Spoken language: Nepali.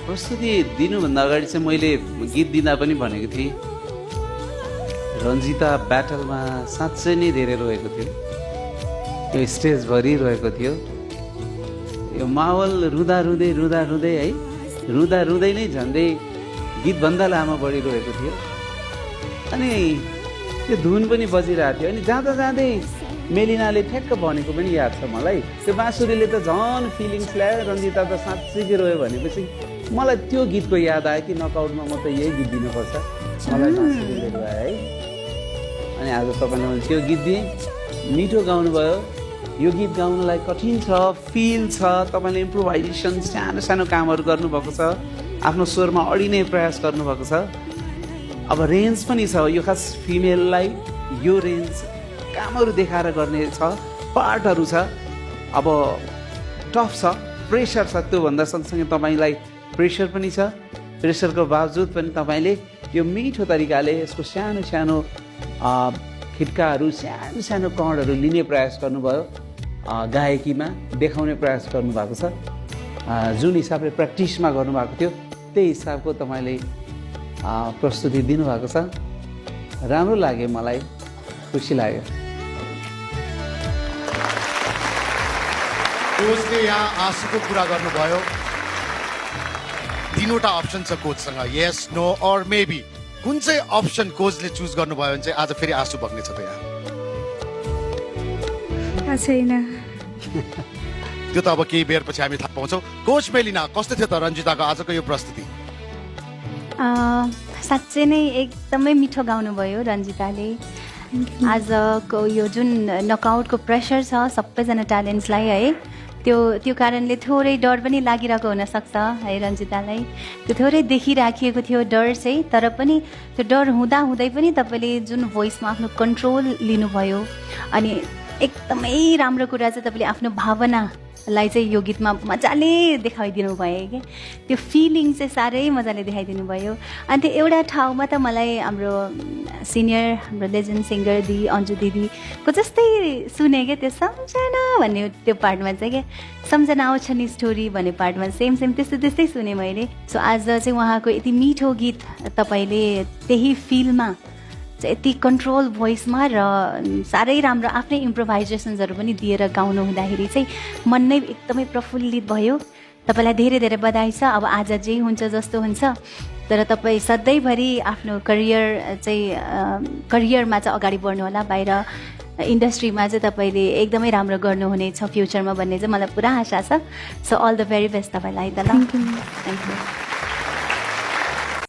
प्रस्तुति दिनुभन्दा अगाडि चाहिँ मैले गीत दिँदा पनि भनेको थिएँ, रन्जिता ब्याटलमा साँच्चै नै धेरै रोएको थियो, त्यो स्टेजभरि रोएको थियो। यो माहौल रुँदा रुँदै है, रुँदा नै झन्डै गीतभन्दा लामो बढी रोएको थियो। अनि त्यो धुन पनि बजिरहेको थियो। अनि जाँदै मेलिनाले ठ्याक्क भनेको पनि याद छ मलाई, त्यो बाँसुरीले त झन् फिलिङ्स ल्यायो, रन्जिता त साँच्चै रोयो भनेपछि मलाई त्यो गीतको याद आयो कि नकआउटमा म त यही गीत दिनुपर्छ, मलाई बाँसुरीले रोयो है। अनि आज तपाईँले मैले त्यो गीत दिएँ, मिठो गाउनुभयो। यो गीत गाउनलाई कठिन छ, फिल छ, तपाईँले इम्प्रोभाइजेसन सानो कामहरू गर्नुभएको छ, आफ्नो स्वरमा अडिने प्रयास गर्नुभएको छ। अब रेन्ज पनि छ, यो खास फिमेललाई यो रेन्ज कामहरू देखाएर गर्ने छ, पार्टहरू छ। अब टफ छ, प्रेसर छ, त्योभन्दा सँगसँगै तपाईँलाई प्रेसर पनि छ। प्रेसरको बावजुद पनि तपाईँले यो मिठो तरिकाले यसको सानो खिट्काहरू, सानो कणहरू लिने प्रयास गर्नुभयो, गायकीमा देखाउने प्रयास गर्नुभएको छ। जुन हिसाबले प्र्याक्टिसमा गर्नुभएको थियो त्यही हिसाबको तपाईँले प्रस्तुति दिनुभएको छ। राम्रो लाग्यो, मलाई खुसी लाग्यो। कोचले यहाँ आँसुको कुरा गर्नुभयो, तीनवटा अप्सन छ कोचसँग, यस, नो और मेबी। कुन चाहिँ अप्सन कोचले चुज गर्नुभयो भने चाहिँ आज फेरि आँसु बग्नेछ त यहाँ? छैन त्यो त अब केही बेर पछि हामी थाहा पाउँछौँ। कोच मेलिना, कस्तो थियो त रन्जिताको आजको यो प्रस्तुति? साँच्चै नै एकदमै मिठो गाउनुभयो रन्जिताले। आजको यो जुन नकआउटको प्रेसर छ सबैजना ट्यालेन्ट्सलाई है, त्यो कारणले थोरै डर पनि लागिरहेको हुनसक्छ है रन्जितालाई। त्यो थोरै देखिराखिएको थियो डर चाहिँ, तर पनि त्यो डर हुँदै पनि तपाईँले जुन भोइसमा आफ्नो कन्ट्रोल लिनुभयो। अनि एकदमै राम्रो कुरा चाहिँ तपाईँले आफ्नो भावनालाई चाहिँ यो गीतमा मजाले देखाइदिनु भयो कि त्यो फिलिङ चाहिँ साह्रै मजाले देखाइदिनु भयो। अनि त्यो एउटा ठाउँमा त मलाई हाम्रो सिनियर, हाम्रो लेजेन्ड सिङ्गर दी अन्जु दिदीको जस्तै सुने क्या, त्यो सम्झना भन्ने त्यो पार्टमा चाहिँ क्या, सम्झना आउँछ नि स्टोरी भन्ने पार्टमा सेम त्यस्तै सुने मैले। सो आज चाहिँ उहाँको यति मिठो गीत तपाईँले त्यही फिलमा चाहिँ यति कन्ट्रोल भोइसमा र साह्रै राम्रो आफ्नै इम्प्रोभाइजेसन्सहरू पनि दिएर गाउनु हुँदाखेरि चाहिँ मन नै एकदमै प्रफुल्लित भयो। तपाईँलाई धेरै बधाई छ। अब आज जे हुन्छ जस्तो हुन्छ, तर तपाईँ सधैँभरि आफ्नो करियरमा चाहिँ अगाडि बढ्नु होला, बाहिर इन्डस्ट्रीमा चाहिँ तपाईँले एकदमै राम्रो गर्नुहुनेछ फ्युचरमा भन्ने चाहिँ मलाई पुरा आशा छ। So all the very best तपाईँलाई त ल। Thank you.